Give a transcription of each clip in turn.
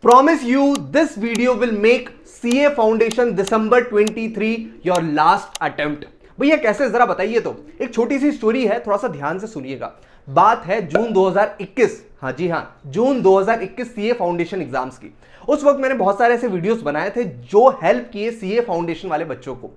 Promise you this video will make CA Foundation December 23 your last attempt। भैया कैसे जरा बताइए। तो एक छोटी सी स्टोरी है, थोड़ा सा ध्यान से सुनिएगा। बात है जून 2021, हाँ जी हाँ, जून 2021 सीए फाउंडेशन एग्जाम्स की। उस वक्त मैंने बहुत सारे ऐसे वीडियोस बनाए थे जो हेल्प किए सीए फाउंडेशन वाले बच्चों को।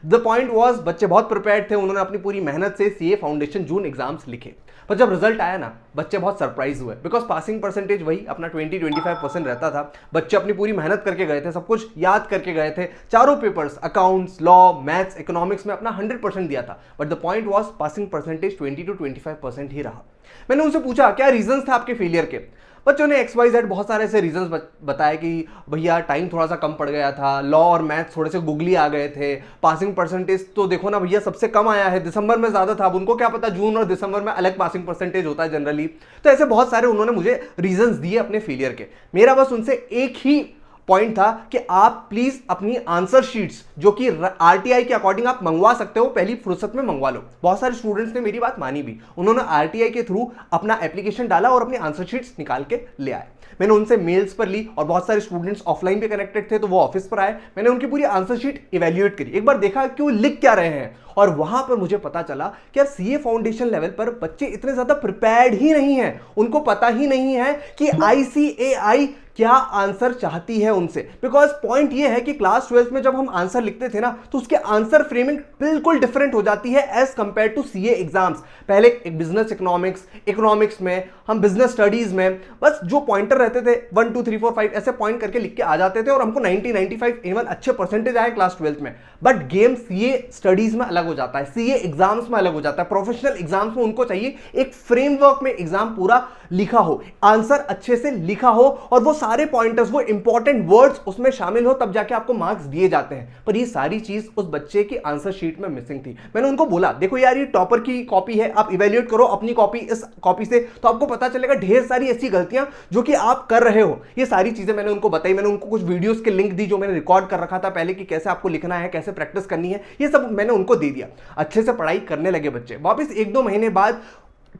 द पॉइंट वॉज बच्चे बहुत प्रिपेयर्ड थे, उन्होंने अपनी पूरी मेहनत से सीए फाउंडेशन जून एग्जाम्स लिखे। पर जब रिजल्ट आया ना, बच्चे बहुत सरप्राइज हुए, बिकॉज पासिंग परसेंटेज वही अपना 20-25% रहता था। बच्चे अपनी पूरी मेहनत करके गए थे, सब कुछ याद करके गए थे, चारों papers accounts, law, maths, economics में अपना 100% दिया था। But the point was passing percentage 20-25% ही रहा। मैंने उनसे पूछा क्या रीजंस थे आपके फेलियर के। बच्चों ने XYZ बहुत सारे ऐसे रीजंस बताए कि भैया टाइम थोड़ा सा कम पड़ गया था, लॉ और मैथ्स थोड़े से गुगली आ गए थे, पासिंग परसेंटेज तो देखो ना भैया सबसे कम आया है, दिसंबर में ज़्यादा था। अब उनको क्या पता जून और दिसंबर में अलग पासिंग परसेंटेज होता है जनरली। तो ऐसे बहुत सारे उन्होंने मुझे रीजंस दिए अपने फेलियर के। मेरा बस उनसे एक ही पॉइंट था कि आप प्लीज अपनी आंसर शीट्स जो कि आरटीआई के अकॉर्डिंग आप मंगवा सकते हो, पहली फुर्सत में मंगवा लो। बहुत सारे स्टूडेंट्स ने मेरी बात मानी भी, उन्होंने आरटीआई के थ्रू अपना एप्लीकेशन डाला और अपनी आंसर शीट्स निकाल के ले आए। मैंने उनसे मेल्स पर ली और बहुत सारे स्टूडेंट्स ऑफलाइन भी कनेक्टेड थे तो वो ऑफिस पर आए। मैंने उनकी पूरी आंसर शीट इवेल्युएट करी, एक बार देखा कि वो लिख क्या रहे हैं। और वहां पर मुझे पता चला कि यार सीए फाउंडेशन लेवल पर बच्चे इतने ज्यादा प्रिपेयर्ड ही नहीं है, उनको पता ही नहीं है कि आईसीएआई क्या आंसर चाहती है उनसे। बिकॉज पॉइंट ये है कि क्लास 12 में जब हम आंसर लिखते थे ना, तो उसके आंसर फ्रेमिंग बिल्कुल डिफरेंट हो जाती है as compare to CA exams. पहले एक बिजनेस इकोनॉमिक्स में, हम बिजनेस स्टडीज में बस जो पॉइंटर रहते थे 1 2 3 4 5 ऐसे पॉइंट करके लिख के आ जाते थे और हमको 90-95 इवन अच्छे परसेंटेज आए क्लास 12 में। बट गेम सीए स्टडीज में अलग हो जाता है, सीए एग्जाम्स में अलग हो जाता है। प्रोफेशनल एग्जाम्स में उनको चाहिए एक फ्रेमवर्क में एग्जाम पूरा लिखा हो, आंसर अच्छे से लिखा हो और वो सारे पॉइंटर्स, वो इंपॉर्टेंट वर्ड्स उसमें शामिल हो, तब जाके आपको मार्क्स दिए जाते हैं। पर ये सारी चीज उस बच्चे की आंसर शीट में मिसिंग थी। मैंने उनको बोला देखो यार ये टॉपर की कॉपी है, आप इवेल्युएट करो अपनी कॉपी इस कॉपी से, तो आपको पता चलेगा ढेर सारी ऐसी गलतियां जो कि आप कर रहे हो। ये सारी चीजें मैंने उनको बताई। मैंने उनको कुछ वीडियोस के लिंक दी जो मैंने रिकॉर्ड कर रखा था पहले कि कैसे आपको लिखना है, कैसे प्रैक्टिस करनी है, ये सब मैंने उनको दे दिया। अच्छे से पढ़ाई करने लगे बच्चे, वापस 1-2 महीने बाद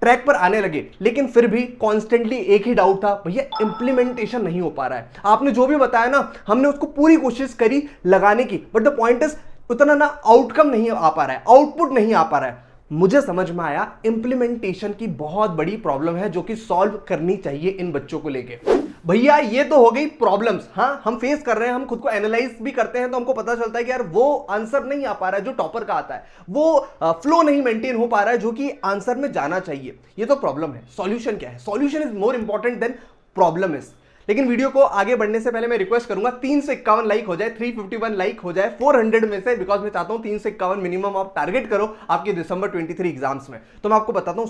ट्रैक पर आने लगे। लेकिन फिर भी कॉन्स्टेंटली एक ही डाउट था, भैया इंप्लीमेंटेशन नहीं हो पा रहा है। आपने जो भी बताया ना, हमने उसको पूरी कोशिश करी लगाने की, बट द पॉइंट इज उतना ना आउटकम नहीं आ पा रहा है, आउटपुट नहीं आ पा रहा है। मुझे समझ में आया इंप्लीमेंटेशन की बहुत बड़ी प्रॉब्लम है जो कि सॉल्व करनी चाहिए इन बच्चों को लेके। भैया ये तो हो गई प्रॉब्लम्स, हाँ हम फेस कर रहे हैं, हम खुद को एनालाइज भी करते हैं तो हमको पता चलता है कि यार वो आंसर नहीं आ पा रहा है जो टॉपर का आता है, वो फ्लो नहीं मेंटेन हो पा रहा है जो कि आंसर में जाना चाहिए। ये तो प्रॉब्लम है। सॉल्यूशन क्या है? Solution is more important than problem is. लेकिन वीडियो को आगे बढ़ने से पहले मैं रिक्वेस्ट करूंगा 351 लाइक हो जाए, 351 लाइक हो जाए 400 में से, बिकॉज मैं चाहता हूं 351 मिनिमम आप टारगेट करो आपके दिसंबर 23 एग्जाम्स में। तो मैं आपको बताता हूं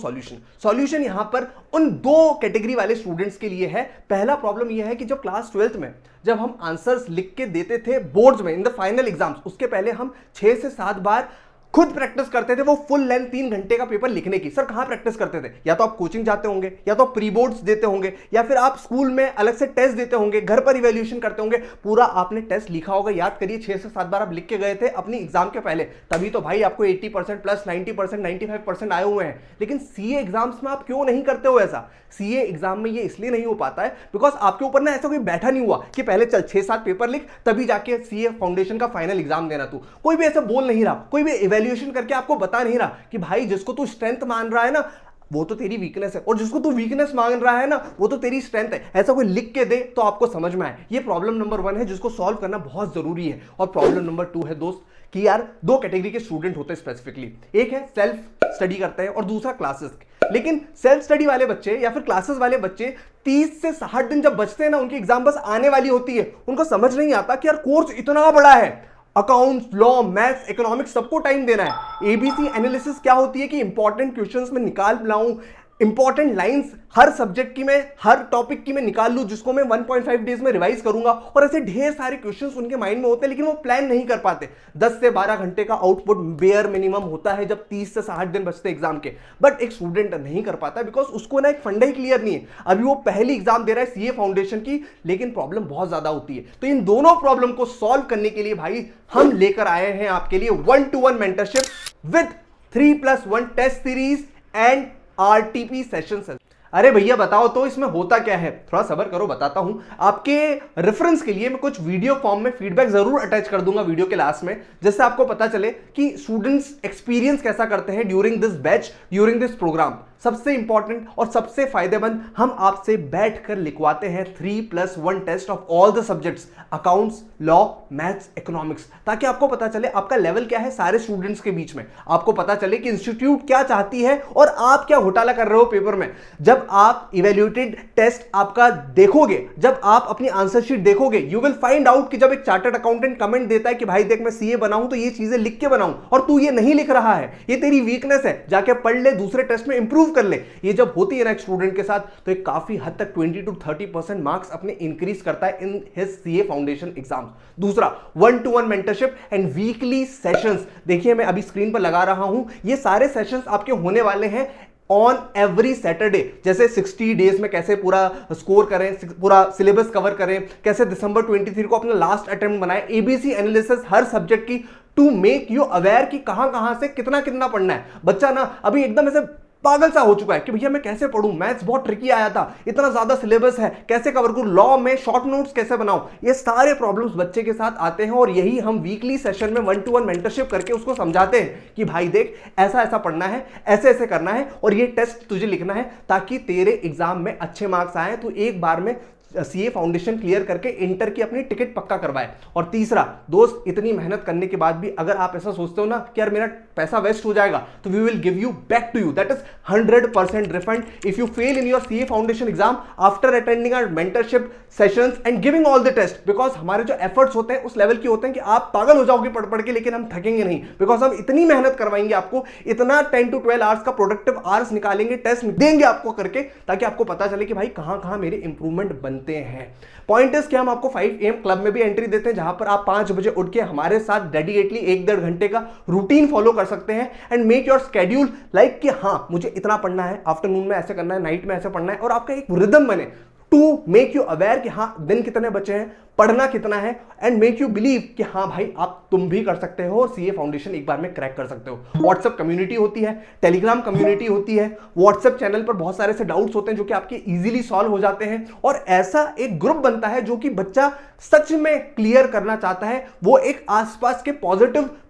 सॉल्यूशन यहां पर उन 2 कैटेगरी वाले स्टूडेंट्स के लिए है। पहला प्रॉब्लम यह है कि जब क्लास 12th में जब हम आंसर्स लिख के देते थे बोर्ड्स में इन द फाइनल एग्जाम्स, उसके पहले हम 6 से 7 बार खुद प्रैक्टिस करते थे वो फुल लेंथ 3 घंटे का पेपर लिखने की। सर कहां प्रैक्टिस करते थे? या तो आप कोचिंग जाते होंगे, या तो आप प्री बोर्ड्स देते होंगे, या फिर आप स्कूल में अलग से टेस्ट देते होंगे, घर पर इवैल्यूएशन करते होंगे। पूरा आपने टेस्ट लिखा होगा, याद करिए 6 से 7 बार आप लिख के गए थे अपनी एग्जाम के पहले, तभी तो भाई आपको 80% प्लस 90%, 95% आए हुए हैं। लेकिन सीए एग्जाम्स में आप क्यों नहीं करते हो ऐसा? सीए एग्जाम में ये इसलिए नहीं हो पाता है बिकॉज आपके ऊपर ना ऐसा कोई बैठा नहीं हुआ कि पहले चल 6-7 पेपर लिख तभी जाके सीए फाउंडेशन का फाइनल एग्जाम देना। तू कोई भी ऐसा बोल नहीं रहा, कोई भी इवैल्यूएशन करके आपको बता नहीं रहा कि भाई जिसको तू स्ट्रेंथ मान रहा है ना वो तो तेरी वीकनेस है, और जिसको तू वीकनेस मान रहा है ना वो तो तेरी स्ट्रेंथ है। ऐसा कोई लिख के दे तो आपको समझ में आए। ये प्रॉब्लम नंबर 1 है जिसको सॉल्व करना बहुत जरूरी है। और प्रॉब्लम नंबर 2 है दोस्त कि यार 2 कैटेगरी के स्टूडेंट होते हैं स्पेसिफिकली, एक है सेल्फ स्टडी करते हैं और दूसरा क्लासेस। लेकिन सेल्फ स्टडी वाले बच्चे या फिर क्लासेस वाले बच्चे 30 से 60 दिन जब बचते हैं ना, उनकी एग्जाम बस आने वाली होती है, उनको समझ नहीं आता कि यार कोर्स इतना बड़ा है, अकाउंट्स, लॉ, मैथ्स, इकोनॉमिक्स सबको टाइम देना है। एबीसी एनालिसिस क्या होती है कि इंपॉर्टेंट क्वेश्चंस में निकाल लाऊं, इंपॉर्टेंट लाइंस हर सब्जेक्ट की मैं, हर टॉपिक की मैं निकाल लूं जिसको मैं 1.5 डेज में रिवाइज करूंगा। और ऐसे ढेर सारे क्वेश्चंस उनके माइंड में होते हैं लेकिन वो प्लान नहीं कर पाते। 10 से 12 घंटे का आउटपुट बेयर मिनिमम होता है जब 30 से 60 दिन बचते एग्जाम के। बट एक स्टूडेंट नहीं कर पाता बिकॉज उसको ना एक फंडा ही क्लियर नहीं है। अभी वो पहली एग्जाम दे रहा है सीए फाउंडेशन की, लेकिन प्रॉब्लम बहुत ज्यादा होती है। तो इन दोनों प्रॉब्लम को सॉल्व करने के लिए भाई हम लेकर आए हैं आपके लिए 1-to-1 mentorship with 3+1 test series and RTP sessions. अरे भैया बताओ तो इसमें होता क्या है, थोड़ा सब्र करो बताता हूं। आपके रेफरेंस के लिए मैं कुछ वीडियो फॉर्म में फीडबैक जरूर अटैच कर दूंगा वीडियो के लास्ट में, जिससे आपको पता चले कि स्टूडेंट्स एक्सपीरियंस कैसा करते हैं during this batch, during this programme. सबसे इंपॉर्टेंट और सबसे फायदेमंद, हम आपसे बैठकर लिखवाते हैं 3+1 test of all the subjects, accounts, law, maths, economics, ताकि आपको पता चले आपका लेवल क्या है सारे स्टूडेंट्स के बीच में, आपको पता चले कि इंस्टीट्यूट क्या चाहती है और आप क्या घोटाला कर रहे हो पेपर में। जब आप इवेल्युएटेड टेस्ट आपका देखोगे, जब आप अपनी आंसर शीट देखोगे, यू विल फाइंड आउट कि जब एक चार्टर्ड अकाउंटेंट कमेंट देता है कि भाई देख मैं सीए बनाऊं तो ये चीजें लिख के बनाऊं, और तू ये नहीं लिख रहा है, ये तेरी वीकनेस है, जाके पढ़ ले, दूसरे टेस्ट में इंप्रूव कर ले। ये जब होती है ना एक स्टूडेंट के साथ, तो एक काफी हद तक 20 to 30% मार्क्स अपने इंक्रीज करता है in his CA foundation exam. दूसरा, 1-to-1 mentorship and weekly sessions. देखिए मैं अभी स्क्रीन पर लगा रहा हूं, ये सारे सेशंस आपके होने वाले हैं ऑन एवरी सैटरडे। जैसे 60 डेज में कैसे पूरा स्कोर करें, पूरा सिलेबस कवर करें, कैसे दिसंबर 23 को अपना लास्ट अटेम्प्ट बनाए, एबीसी एनालिसिस हर सब्जेक्ट की, टू मेक यू अवेयर कि कहां कहां से कितना कितना पढ़ना है। बच्चा ना अभी एकदम ऐसे पागल सा हो चुका है कि भैया मैं कैसे पढ़ूं, मैथ्स बहुत ट्रिकी आया था, इतना ज्यादा सिलेबस है, कैसे कवर करूं, लॉ में शॉर्ट नोट्स कैसे बनाऊं। ये सारे प्रॉब्लम्स बच्चे के साथ आते हैं, और यही हम वीकली सेशन में 1-to-1 मेंटरशिप करके उसको समझाते हैं कि भाई देख ऐसा ऐसा पढ़ना है, ऐसे ऐसे करना है, और ये टेस्ट तुझे लिखना है ताकि तेरे एग्जाम में अच्छे मार्क्स आए, तो एक बार में सीए फाउंडेशन क्लियर करके इंटर की अपनी टिकट पक्का करवाए। और तीसरा, दोस्त इतनी मेहनत करने के बाद भी अगर आप ऐसा सोचते हो ना कि यार मेरा पैसा वेस्ट हो जाएगा, तो we will give you back to you, that is 100% refund if you fail in your CA foundation exam after attending our mentorship sessions and giving all the test. Because हमारे जो एफर्ट्स होते हैं उस level के होते हैं कि आप पागल हो जाओगे पढ़ पढ़ के, लेकिन हम थकेंगे नहीं, बिकॉज हम इतनी मेहनत करवाएंगे आपको, इतना 10 to 12 आवर्स का प्रोडक्टिव आवर्स निकालेंगे, टेस्ट देंगे आपको करके, ताकि आपको पता चले कि भाई कहां कहां मेरे इंप्रूवमेंट बनते हैं। पॉइंट इज कि हम आपको 5 AM क्लब में भी एंट्री देते हैं, जहां पर आप 5 बजे उठ के हमारे साथ डेडिकेटली 1-1.5 घंटे का रूटीन फॉलो कर सकते हैं and make your schedule like कि हाँ मुझे इतना पढ़ना है, आफ्टरनून में ऐसे करना है, नाइट में ऐसे पढ़ना है, और आपका एक रिदम बने टू मेक यू अवेयर कि हाँ दिन कितने बचे हैं, पढ़ना कितना है, एंड मेक यू बिलीव कि हाँ भाई तुम भी कर सकते हो और सीए फाउंडेशन एक बार में क्रैक कर सकते हो। व्हाट्सएप कम्युनिटी होती है, टेलीग्राम कम्युनिटी होती है, व्हाट्सएप चैनल पर बहुत सारे से डाउट्स होते हैं जो कि आपके इजीली सॉल्व हो जाते हैं, और ऐसा एक ग्रुप बनता है जो कि बच्चा सच में क्लियर करना चाहता है, वो एक आसपास के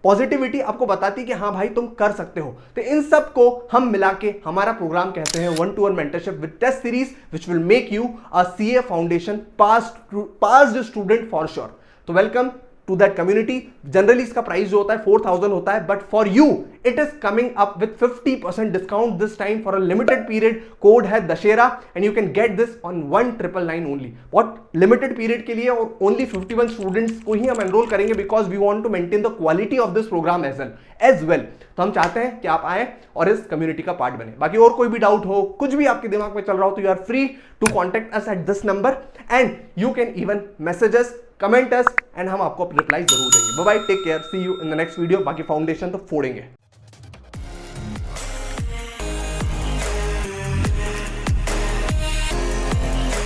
पॉजिटिविटी आपको बताती है कि हाँ भाई तुम कर सकते हो। तो इन सब को हम मिला के हमारा प्रोग्राम कहते हैं 1-to-1 mentorship with test series which will make you a CA foundation passed student for sure. तो welcome to that community. Generally इसका प्राइस जो होता है 4000 होता है, but for you it is coming up with 50% discount this time for a limited period. Code है Dussehra and you can get this on 1999 only. What limited period के लिए, और ओनली 51 स्टूडेंट्स को ही हम एनरोल करेंगे, because we want to maintain the quality of this programme as well. तो हम चाहते हैं कि आप आए और इस कम्युनिटी का पार्ट बने। बाकी और कोई भी डाउट हो, कुछ भी आपके दिमाग में चल रहा हो, तो you are free to contact us at this number and you can even message us, comment us, and हम आपको रिप्लाई जरूर देंगे। Bye bye, take care, see you in the next video. बाकी फाउंडेशन तो फोड़ेंगे।